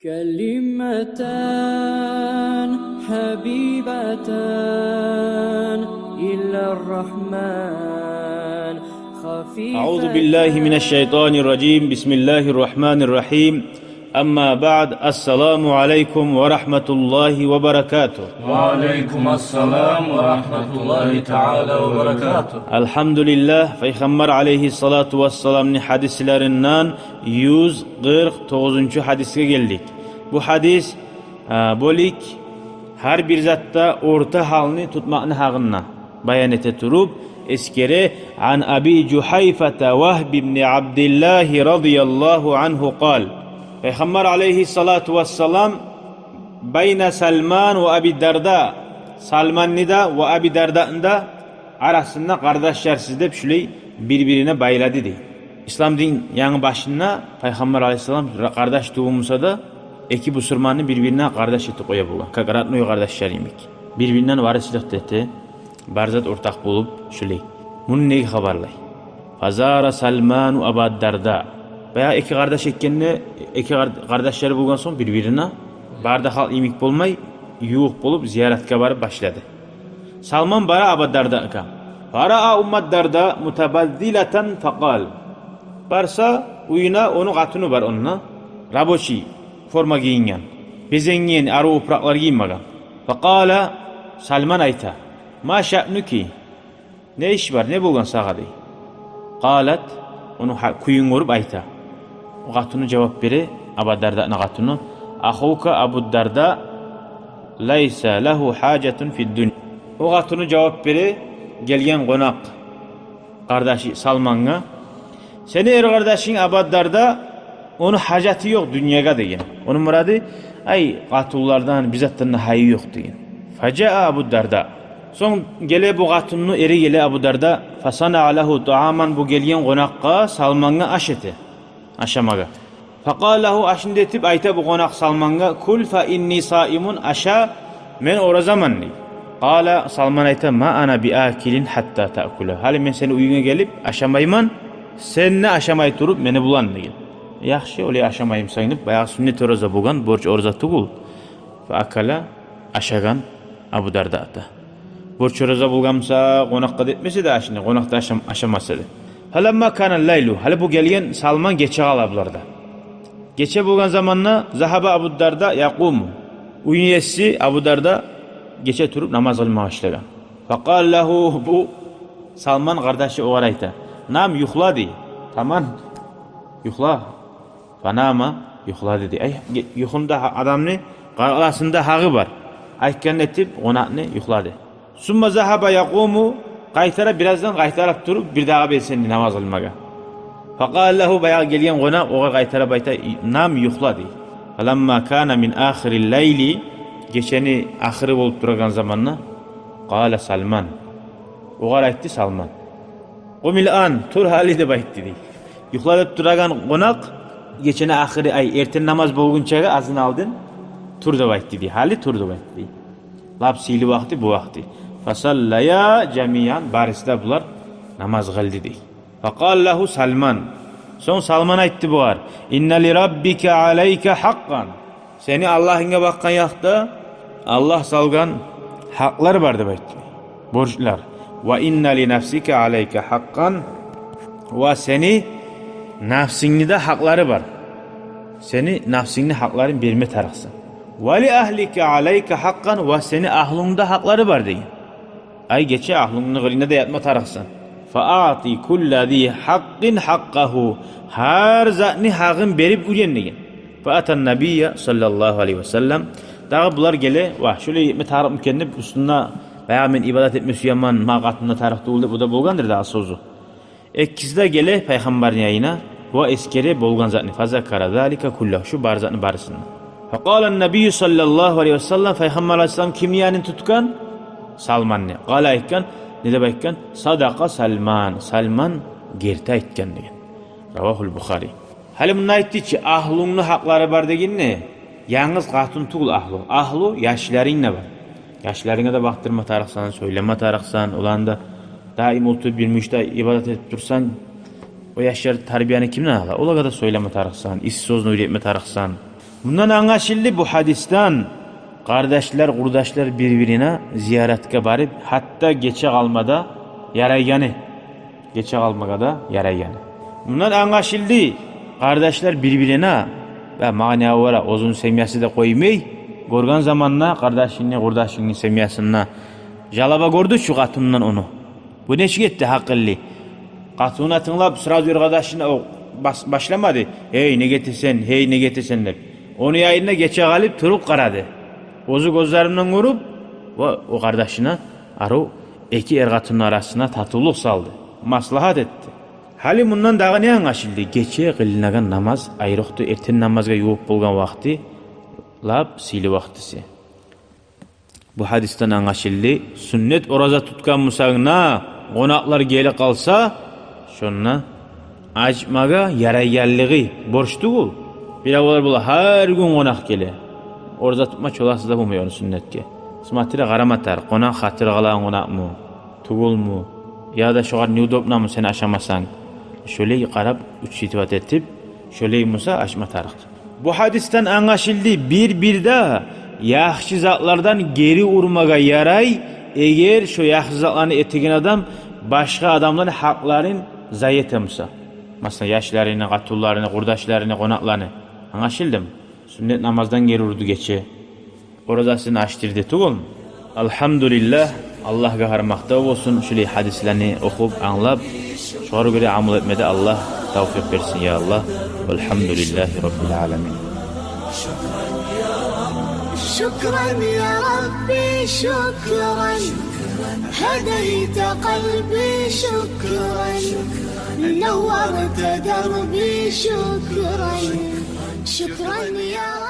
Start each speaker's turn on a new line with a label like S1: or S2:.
S1: كلمتان حبيبتان إلى الرحمن
S2: أعوذ بالله من الشيطان الرجيم بسم الله الرحمن الرحيم أما بعد السلام عليكم ورحمة الله وبركاته
S3: وعليكم السلام ورحمة الله تعالى وبركاته.
S2: Elhamdülillah Peygamber aleyhissalatu vesselam'ın hadislerinden 149. hadisine geldik. Bu hadis bolik her bir zatta orta halini tutmakını hağına bayan ete turup eskere an Abi Cuhayfata Vahb ibn Abdullah radıyallahu anhu kal Peygamber aleyhissalatu vesselam bayna Salman ve Abi Darda Salman'da ve Abi Darda'nda arasında kardeşler sizde şöyle birbirine bayladı dedi. İslam din yanı başına Peygamber aleyhisselam kardeş tuğumsa da iki Müslümanı birbirine kardeş etti koya bulan. Kakaratmıyor kardeşleriymek. Birbirinden varislik dedi. Barzat ortak bulup şöyle. Bunun neyi haberlay? Fazara Salman ve Abu Darda. Veya iki kardeş ekkenine iki kardeşleri bulgan son birbirine barda hal imik bulmay yuğuk bulup ziyaretke varıp başladı. Salman bara Abu Darda'ka. Fara'a Ummat Darda mutabazzilatan faqal. Barsa uyuna onu katını var onunla. Raboçi forma giyingen. Bezengen arı upraklar giyinmagan. Faqala Salman ayta. Ma şa'nuki? Ne iş var? Ne bulgan sağa dey. Qalat onu kuyun vurup ayta. O katını cevap beri Abu Darda'nın katını. Ahuka Abu Darda laysa lehu hacetun fid dunya. O katını cevap beri gelgen konak kardeşi Salman'a. Seni er kardeşin Abu Darda onun haceti yok dünyaya degen. Onun muradı ay katullardan bizzattan hayı yok degen. Faca'a Abu Darda. Son gele bu katını eri gele Abu Darda fasana alahu ta'aman bu gelgen konakka Salman'a aşeti. Aşamaga. Faqalahu aşindetip ayta bu konak Salman'a kul fa inni saimun aşa men ora zamanni. Qala Salman ayta ma ana bi akilin hatta ta'kula. Hali men seni uyuna gelip aşamayman sen ne aşamay turup meni bulan degen. Yaxşı öyle aşamayım sayınıp bayağı sünnet orza bulgan borç orza tugul. Fa akala aşagan Abu Darda ata. Borç orza bulgamsa konakka etmese de aşını konakta aşamasa da. Halamma kana laylu. Hali bu gelgen Salman geçe qalablarda. Geçe bulgan zamanla zahaba Abu Darda yaqumu. Uyuyesi Abu Darda geçe turup namaz kılmaya başlagan. Faqal lahu bu Salman kardeşi oğarayta. Nam yuhla di. Tamam. Yuhla. Fanama yuhla dedi. Ay yuhunda adamını qarasında hağı var. Aytkan etip onaqni yuhladı. Summa zahaba yaqumu qaytara birazdan qaytarap turup bir daha belsen namaz kılmaga. Faqal lahu bayağı gelgen qonaq oğa qaytara bayta nam yuhla di. Falamma kana min ahiril layli geçeni ahiri bolup turgan zamanna qala Salman. Oğa aytdı Salman. Qumil an tur hali de bayt dedi. Yuhladıp turagan qonaq geçeni ahiri ay erten namaz bolgunçaga azın aldın tur da bayt dedi. Hali tur da bayt dedi. Lapsili vakti bu vakti. Fasallaya cemiyan barisda bular namaz kıldı dedi. Faqal lahu Salman. Son Salman aytdı bular. İnne li rabbike aleyke hakkan. Seni Allah'ına bakkan yakta Allah salgan haklar vardı bayt. Borçlar. Ve inne li nefsike aleyke hakkan. Ve seni nafsini de hakları var. Seni nafsini hakların verme tarafsın. Ve li ahlike aleyke hakkan ve seni ahlında hakları var deyin. Ay geçe ahlının gırına da yatma tarafsın. Fa'ati kulladi hakkin hakkahu. Her zatni hakkın berip uyen deyin. Fa'atan nabiyye sallallahu aleyhi ve sellem. Dağı bular gele vah şöyle yetme tarif mükennep üstüne veya men ibadet etmesi yaman mağatında tarifte oldu bu da bolgandır daha sözü. Ekkizde gele peygamberin yayına ve eskere bolgan zatni fazakara zalika kullahu şu bar zatni barısını. Faqalan nebiyyü sallallahu aleyhi ve sellem peygamber aleyhisselam kimyanin tutkan Salman ne? Qala aytkan ne de aytkan sadaqa Salman. Salman gerta aytkan degan. Ravahul Buxari. Hali bunday aytdichi ahlungni haqlari bar degan ne? Yalnız qatun tugul ahlu. Ahlu yaşlaring ne var? Yaşlarına da baktırma tarıksan, söyleme tarıksan, olanda daim oturup bir müşte ibadet edip dursan o yaşlar terbiyeni kimden ala? Ola kadar söyleme tarıksan, iş sözünü üretme tarıksan, Bundan anlaşıldı bu hadisten kardeşler, kurdaşlar birbirine ziyaretke barıp hatta geçe kalmada yarayganı. Geçe kalmada da yarayganı. Bundan anlaşıldı kardeşler birbirine ve manavara uzun semyası da koymay görgen zamanla kardeşini, kurdaşının semyasına jalaba gördü şu katundan onu. Bu neşik etti hakıllı. Katuna tınlap sıra diyor kardeşine o başlamadı. Hey ne getirsen, hey ne getirsen de. Onu yayınına geçe kalıp turup karadı. Ozu gözlerinden vurup o kardeşine arı iki ergatının arasına tatuluk saldı. Maslahat etti. Hali bundan dağı ne anlaşıldı? Geçe kılınagan namaz ayrıktı. Erten namazga yuvup bulgan vakti lap sili vaktisi. Bu hadisten anlaşıldı. Sünnet oraza tutkan musağına konaklar geli kalsa şonna acmaga yarayganlığı borçtu bu. Bir avalar bula her gün konak gele. Orada tutma çolası da bulmuyor sünnetke. Smatira qaramatar, konak hatır qalan konak mı? Tugul mu? Ya da şoğar neudobna mı seni aşamasan? Şöyle qarab üç itibat etip, şöyle musa aşma tarıqtı. Bu hadisten anlaşıldı bir de yaxşı zatlardan geri urmaga yaray, eğer şu yaxşı zatlarını ettiğin adam başka adamların haklarını zayi etemsa. Mesela yaşlarını, katullarını, kurdaşlarını, konaklarını. Anlaşıldı mı? Sünnet namazdan geri urdu geçe. Oradasını açtırdı tuğul. Elhamdülillah Allah'a harmakta olsun. Şöyle hadislerini okup anlap şuara göre amel etmede Allah tevfik versin ya Allah. Velhamdülillahi Rabbil alemin.
S4: شكرا يا ربي شكرا هديت قلبي شكرا نورت دربي شكرا شكرا يا ربي